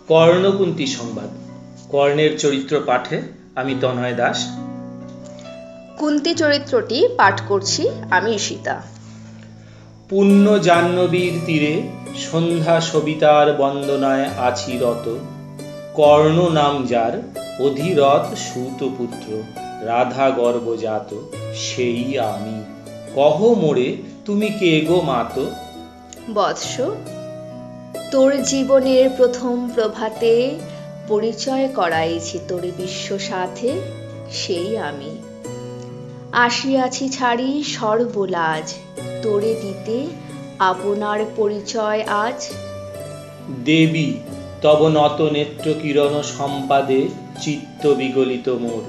কর্ণকুন্তী সংবাদ। কর্ণের চরিত্র পাঠে আমি তনয় দাস। কুন্তী চরিত্রটি পাঠ করছি আমি ঈশিতা। পুণ্য জাহ্নবীর তীরে সন্ধ্যা সবিতার বন্দনায় আছি রত। কর্ণ নাম যার অধিরথ সুতপুত্র, রাধা গর্ভজাত সেই আমি। কহ মোরে তুমি কে গো মাত? বৎস, তোর জীবনের প্রথম প্রভাতে পরিচয় করাইছি তোরে বিশ্ব সাথে, সেই আমি। আসিয়াছি ছাড়ি সর্বলাজ, তোরে দিতে আপনার পরিচয় আজ। দেবী তব নত নেত্র কিরণ সম্পাদে চিত্ত বিগলিত মোর।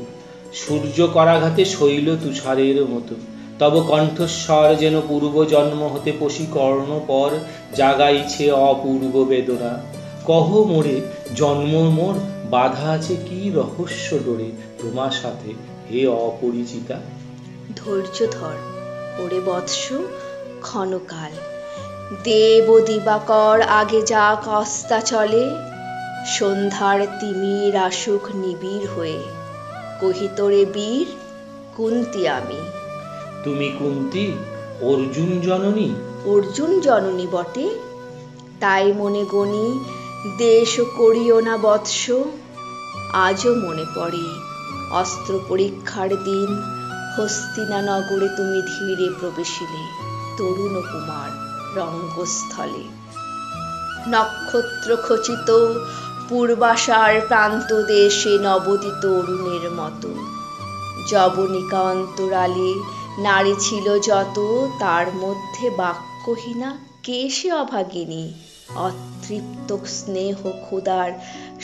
সূর্য করাঘাতে শৈল তুষারের মতো, তব কণ্ঠস্বর যেন পূর্ব জন্ম হতে পশি কর্ণ পর জাগাইছে অপূর্ব বেদনা। কহ মোরে জন্ম মোর বাধা আছে কি রহস্য ডোরে তোমার সাথে হে অপরিচিতা? ধৈর্য ধর ওরে বৎস, ক্ষণকাল। দেব দিবাকর আগে যা কস্তা চলে, সন্ধ্যার তিমির আসুক নিবিড় হয়ে। কহি তোরে বীর, কুন্তী আমি। তুমি কুন্তী অর্জুন জননী? অর্জুন জননী বটে, তাই মনে গণি দেশ করিও না বৎস। আজও মনে পড়ে অস্ত্র পরীক্ষার দিন, হস্তিনা নগরে তুমি ধীরে প্রবেশিলে তরুণ কুমার রঙ্গস্থলে। নক্ষত্র খচিত পূর্বাশার প্রান্ত দেশে নবোদিত অরুণের মতো। যবনিকা অন্তরালে নারী ছিল যত, তার মধ্যে বাক্যহীনা কে সে অভাগিনী? অতৃপ্ত স্নেহ ক্ষুধার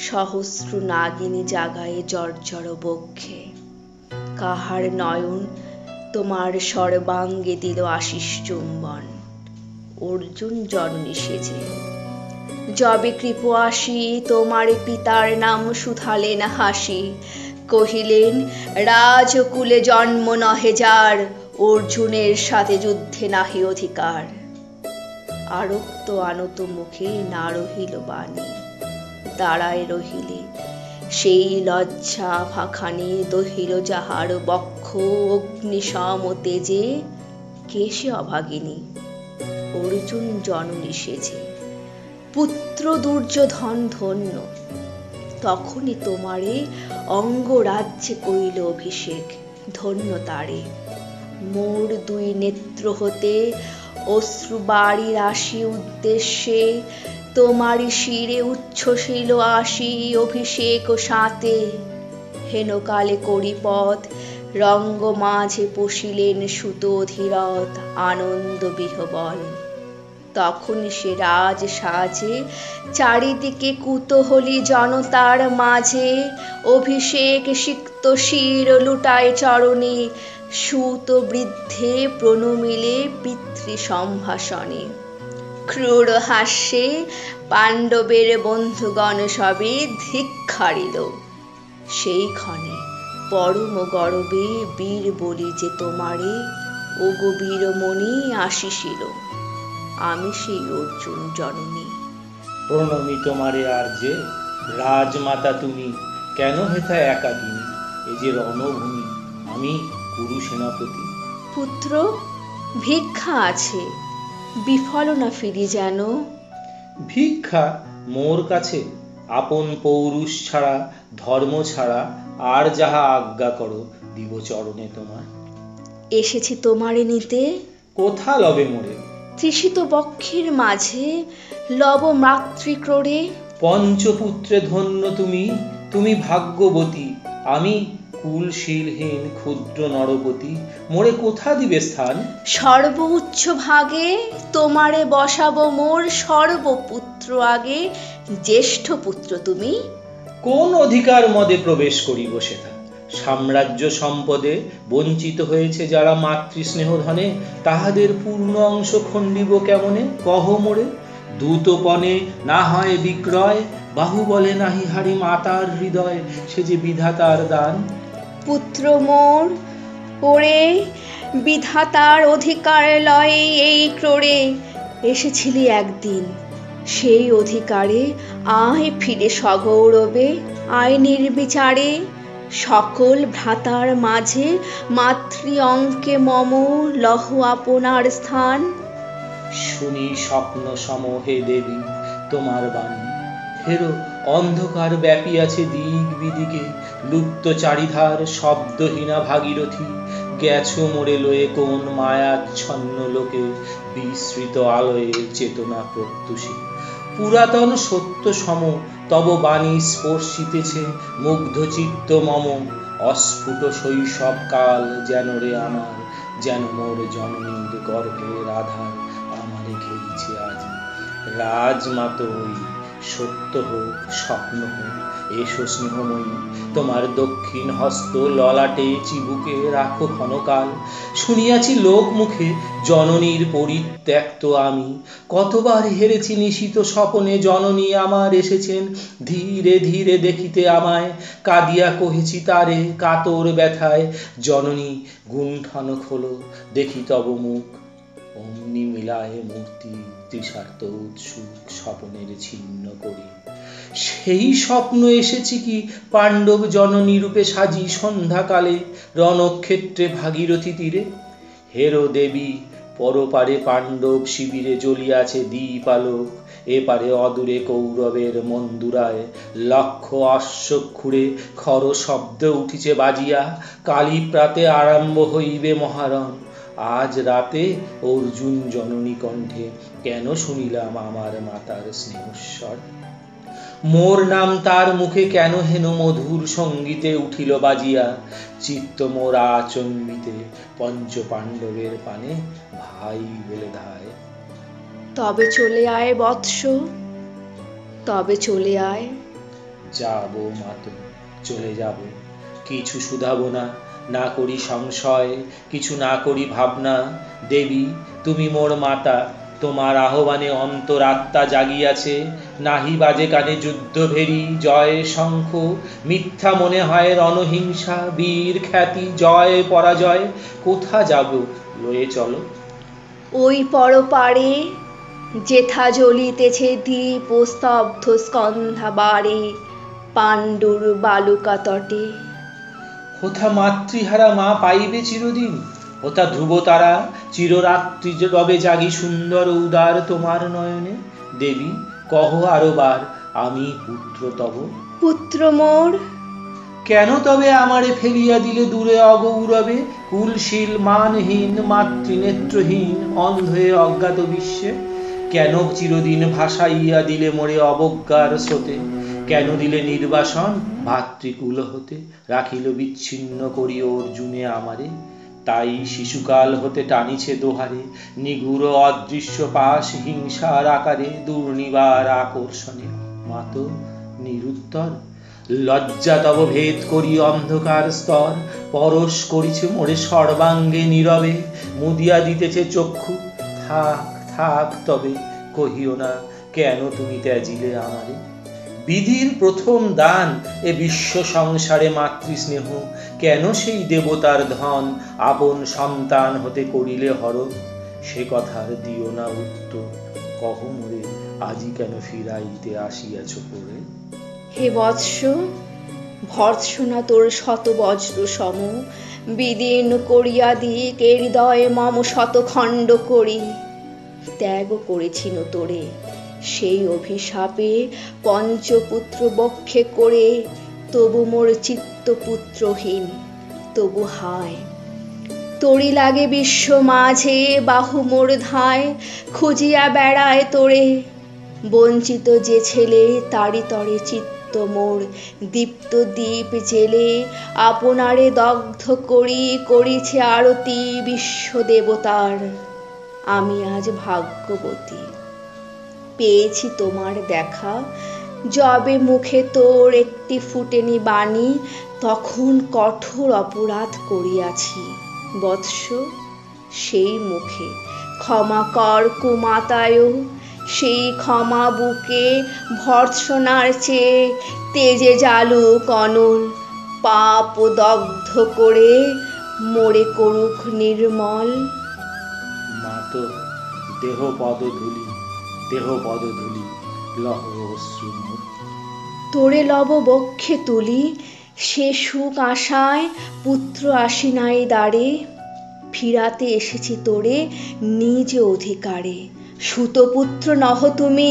সহস্র নাগিনী জাগায়ে জর্জর বক্ষে। কাহার নয়ন তোমার সর্বাঙ্গে দিল আশিস চুম্বন? অর্জুন জননী সেজে। যবে কৃপ আসি তোমার পিতার নাম শুধালেন হাসি, কহিলেন রাজকুলে জন্ম নহে যার, অর্জুনের সাথে যুদ্ধে নাহি অধিকার। আরক্ত আনত মুখে না রহিল বাণী, দাঁড়ায় রহিলে সেই লজ্জা ভাখানি। দহিল যাহার বক্ষ অগ্নিসম তেজে, কে সে অভাগিনী? অর্জুন জননী সেজে। পুত্র দুর্যোধন ধন্য, তখনই তোমারে অঙ্গরাজ্যে কইল অভিষেক, ধন্য তারে। মোর দুই নেত্র হতে অশ্রুবারি রাশি উদ্দেশ্যে, তোমারি শিরে উচ্ছ্বসিল আসি অভিষেক ও সাথে। হেনকালে করিপদ রঙ্গ মাঝে পশিলেন সুত অধিরথ আনন্দ বিহবল। তখনই সে রাজ সাজে চারিদিকে কুতূহলী জনতার মাঝে, অভিষেক সিক্ত শির লুটায় চরণে, সুত বৃদ্ধে প্রণমিলে পিতৃ সম্ভাষণে। ক্রূর হাস্যে পাণ্ডবের বন্ধুগণ সবে ধিক্কারিল, সেই ক্ষণে পরম গর্বে বীর বলি যে তোমারে, ওগো বীরমণি আসিসিল। আমি সেই অর্জুন জননী। প্রণমি তোমারে আর যে রাজমাতা তুমি, কেন হেথা একাকিনী এ যে রণভূমি, আমি কুরু সেনাপতি। পুত্র, ভিক্ষা আছে, বিফল না ফিরি যেন। ভিক্ষা মোর কাছে? আপন পৌরুষ ছাড়া ধর্ম ছাড়া আর যাহা আজ্ঞা করো দিব চরণে তোমার। এসেছি তোমারে নিতে। কোথা লবে মোরে? তৃষিত বক্ষের মাঝে লব মাতৃক্রোড়ে। পঞ্চপুত্রে ধন্য তুমি, তুমি ভাগ্যবতী, আমি কুলশীলহীন ক্ষুদ্র নরপতি। মোরে কোথা দিবে স্থান? সর্ব উচ্চ ভাগে তোমারে বসাবো মোর সর্বপুত্র আগে। জ্যেষ্ঠ পুত্র তুমি। কোন অধিকার মদে প্রবেশ করিব সেথা? সাম্রাজ্য সম্পদে বঞ্চিত হয়েছে যারা মাতৃস্নেহ ধনে, তাহাদের পূর্ণ অংশ খণ্ডিব কেমনে কহ মোরে? দূতপণে না হয় বিক্রয়, বাহুবলে নাহি হারি মাতার হৃদয়, সে যে বিধাতার দান। পুত্র মোর, ওরে বিধাতার অধিকার লয়ে এই ক্রোড়ে। এসেছিলি একদিন সেই অধিকারে আয় ফিরে সগৌরবে, আয় নির্বিচারে, সকল ভ্রাতার মাঝে মাতৃ অঙ্কে মম লহ আপনার স্থান। শুনি স্বপ্ন সম হে দেবী তোমার বাণী, হেরো অন্ধকার ব্যাপিয়াছে দিক বিদিকে, লুপ্ত চারিধার শব্দহীনা ভাগীরথী, গেছো মোড়ে লয়ে কোন মায়াচ্ছন্ন লোকে, বিস্মৃত আলোয়ে চেতনা প্রত্যুষে। পুরাতন সত্য সম তব বাণী স্পর্শিতেছে মুগ্ধ চিত্ত মম, অস্ফুট শৈশব কাল যেন রে আমার, যেন মোর জননীর গর্ভের আধার আমারে ঘেরিছে আজি। রাজমাত ওই সত্য হোক স্বপ্ন হোক, এসো স্নেহময়ী তোমার দক্ষিণ হস্ত ললাটে চিবুকে রাখো ক্ষণকাল। শুনিয়াছি লোক মুখে জননীর পরিত্যক্ত আমি, কতবার হেরেছি নিশিত স্বপনে জননী আমার এসেছেন ধীরে ধীরে দেখিতে আমায়, কাঁদিয়া কহেছি তারে কাতর ব্যথায়, জননী গুণ্ঠন খোলো দেখি তব মুখ, অমনি মিলায় মূর্তি তৃষার্ত উৎসুক স্বপনের ছিন্ন করি। সেই স্বপ্ন এসেছি কি পাণ্ডব জননী রূপে সাজি সন্ধ্যাকালে রণক্ষেত্রে ভাগীরথী তীরে, হেরো দেবী পরপারে পাণ্ডব শিবিরে জ্বলিয়াছে দীপালোক, এপারে অদূরে কৌরবের মন্দুরায় লক্ষ অশ্বক্ষুরে খর শব্দ উঠিছে বাজিয়া, কালী প্রাতে আরম্ভ হইবে মহারণ। আজ রাতে অর্জুন জননী কণ্ঠে কেন শুনিলাম আমার মাতার স্নেহস্বর, মোর নাম তার মুখে কেন হেন মধুর সঙ্গীতে উঠিল বাজিয়া, চিত্ত মোর আচম্বিতে পঞ্চ পাণ্ডবের পানে ভাই বলে ধায়। তবে চলে আয় বৎস, তবে চলে আয়। যাব মাতো চলে যাব, কিছু শুধাবো না, না করি সংশয়, কিছু না করি ভাবনা। দেবী তুমি মোর মাতা, তোমার আহ্বানে অন্তরাত্মা জাগিয়াছে, নাহি বাজে কানে যুদ্ধ ভেরি জয় শঙ্খ, মিথ্যা মনে হয় রণহিংসা বীর খ্যাতি জয় পরাজয়, কোথা যাব লয়ে চলো। ওই পরপারে যেথা জ্বলিতেছে দীপ ও স্তব্ধ স্কন্ধা বারে, পাণ্ডুর বালুকা তটে। কোথা মাতৃহারা মা পাইবে চিরদিন, ওথা ধ্রুব তারা চিররাত্রি রবে জাগি সুন্দর উদার তোমার নয়নে। দেবী কহ আরোবার আমি পুত্র তব। পুত্র মোর। কেন তবে আমারে ফেলিয়া দিলে দূরে অগৌরবে, কুলশীল মানহীন মাতৃনেত্রহীন অন্ধে অজ্ঞাত বিশ্বে, কেন চিরদিন ভাসাইয়া দিলে মোরে অবজ্ঞার স্রোতে, কেন দিলে নির্বাসন ভাতৃকুল হতে, রাখিল বিচ্ছিন্ন করি অর্জুনে আমারে, তাই শিশুকাল হতে টানিছে দোহারে, নিগুড় অদৃশ্য পাশ হিংসার আকারে দুর্নিবার আকর্ষণে, মাতো নিরুত্তর। লজ্জা তব ভেদ করি অন্ধকার স্তর, পরশ করিছে মোরে সর্বাঙ্গে নীরবে, মুদিয়া দিতেছে চক্ষু, থাক থাক তবে কহিও না কেন তুমি ত্যাজিলে আমারে। বিধির প্রথম দান এ বিশ্ব সংসারে মাতৃস্নেহ, কেন সেই দেবতার ধন আপন সন্তান হতে করিলে হরণ, সে কথার দিও না উত্তর, কহ মোরে আজি কেন ফিরাইতে আসিয়াছ পড়ে। হে বৎস, ভর্ৎসনা তোর শত বজ্র সম, বিদীর্ণ করিয়া দিক এ হৃদয়ে মম শত খণ্ড করি, ত্যাগ করেছিল তোরে সেই অভিশাপে পঞ্চপুত্র বক্ষে করে, তবু মোর চিত্ত পুত্রহীন, তবু হায় তোরি লাগে বিশ্ব মাঝে বাহু মোর ধায়, খুঁজিয়া বেড়ায় তোরে বঞ্চিত যে ছেলে, তারি তরে চিত্ত মোর দীপ্ত দীপ জেলে, আপনারে দগ্ধ করি করিছে আরতি বিশ্ব দেবতার। আমি আজ ভাগ্যবতী, পেয়েছি তোমার দেখা, যবে মুখে তোর একটি ফুটেনি বাণী, তখন কঠোর অপরাধ করিয়াছি বৎস, সেই মুখে ক্ষমা কর কুমাতায়, সেই ক্ষমা বুকে ভর্ৎসনার চেয়ে তেজে জালুক অনল, পাপ দগ্ধ করে মোরে করুক নির্মল। মাতো দেহ পদ ধুলি দেহ পদধূলি লহ অশ্রু মোর। তোরে লব বক্ষে তুলি, সে সুখ আশায় পুত্র আসি নাই দ্বারে, ফিরাতে এসেছি তোরে নিজ অধিকারে। সুতপুত্র নহ তুমি,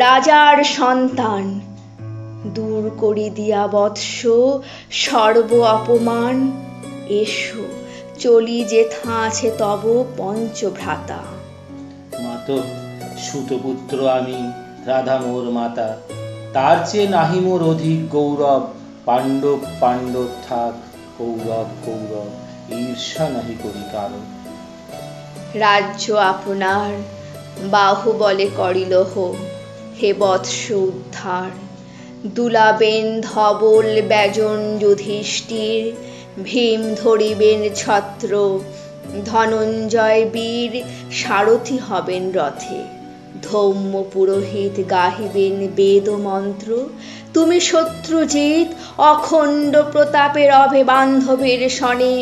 রাজার সন্তান, দূর করি দিয়া বৎস সর্ব অপমান। এসো চলি যেথা আছে তব পঞ্চভ্রাতা। মাতো, সুতপুত্র আমি, রাধা মোর মাতা, তার চেয়ে নাহি মোর অধিক গৌরব। পাণ্ডব পাণ্ডব থাক, কৌরব কৌরব, ঈর্ষা নাহি করি কারো। রাজ্য আপনার বাহুবলে করিলহ, হে বৎস উদ্ধার। দুলাবেন ধবল ব্যজন যুধিষ্ঠির, ভীম ধরিবেন ছত্র, ধনঞ্জয় বীর সারথি হবেন রথে। ধৌম্য পুরোহিত গাহিবেন বেদ মন্ত্র, তুমি শত্রুজিৎ অখণ্ড প্রতাপের অভে বান্ধবের সনে,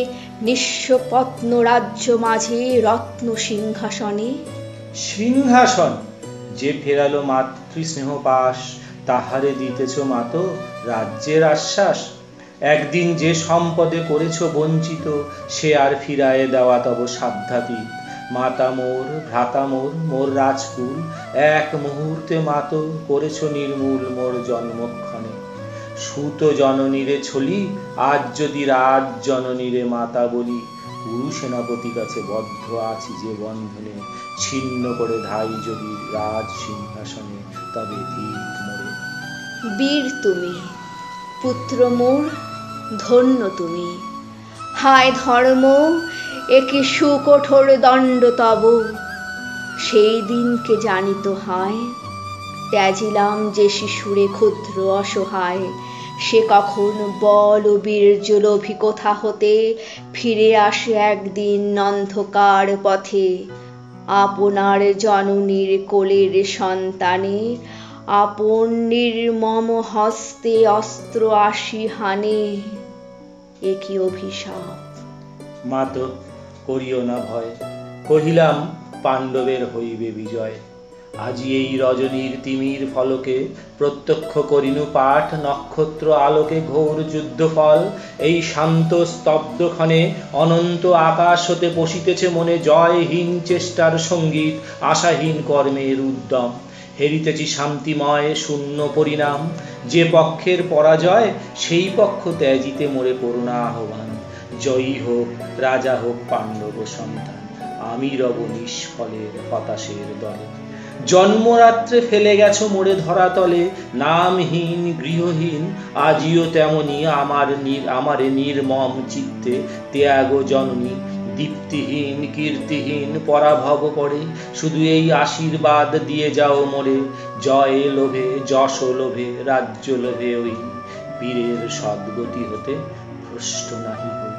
নিঃস্বপত্ন রাজ্য মাঝে রত্ন সিংহাসনে। সিংহাসন যে ফেরালো মাতৃস্নেহ পাশ, তাহারে দিতেছ মাতো রাজ্যের আশ্বাস। একদিন যে সম্পদে করেছ বঞ্চিত, সে আর ফিরায়ে দেওয়া তব সাধ্যাতীত। মাতা মোর, ভ্রাতা মোর, মোর রাজকুল, এক মুহূর্তে মাতো করেছ নির্মূল মোর জন্মক্ষণে। সুত জননীরে ছলি, আজ যদি রাজ জননীরে মাতা বলি। গুরু সেনাপতি কাছে বদ্ধ আছি যে বন্ধনে, ছিন্ন করে ধাই যদি রাজ সিংহাসনে, তবে ধিক মোরে। বীর তুমি, পুত্র মোর, ধন্য তুমি। হায় ধর্ম, একে সুকঠোর দণ্ড তব। সেই দিনকে জানিত হায়, ত্যাজিলাম যে শিশুরে ক্ষুদ্র অসহায়। সে কখন বল বীর্য লোভী কোথা হতে, ফিরে আসে একদিন অন্ধকার পথে। আপনার জননীর কোলের সন্তানে, আপন নির্মম হস্তে অস্ত্র আসি হানে। এ কি অভিশাপ! মাতো, করিও না ভয়, কহিলাম পাণ্ডবের হইবে বিজয়। আজি এই রজনীর তিমির ফলকে, প্রত্যক্ষ করিনু পাঠ নক্ষত্র আলোকে ঘোর যুদ্ধফল। এই শান্ত স্তব্ধ ক্ষণে অনন্ত আকাশ হতে পশিতেছে মনে জয়হীন চেষ্টার সঙ্গীত, আশাহীন কর্মের উদ্যম। হেরিতেছি শান্তিময় শূন্য পরিণাম, যে পক্ষের পরাজয় সেই পক্ষ ত্যাজিতে মোরে করুণা আহ্বান। জয়ী হোক রাজা হোক পাণ্ডব সন্তান, আমি রব নিষ্ফলের হতাশের দলে। জন্মরাত্রে ফেলে গেছো মোরে ধরাতলে, নামহীন গৃহহীন আজিও তেমনি আমারে নির্মম চিত্তে ত্যাগ জননী। দীপ্তিহীন কীর্তিহীন পরাভব পড়ে, শুধু এই আশীর্বাদ দিয়ে যাও মোরে। জয় লোভে যশ লোভে রাজ্য লোভে ওই বীরের সদ্গতি হতে ভ্রষ্ট নাহি হই।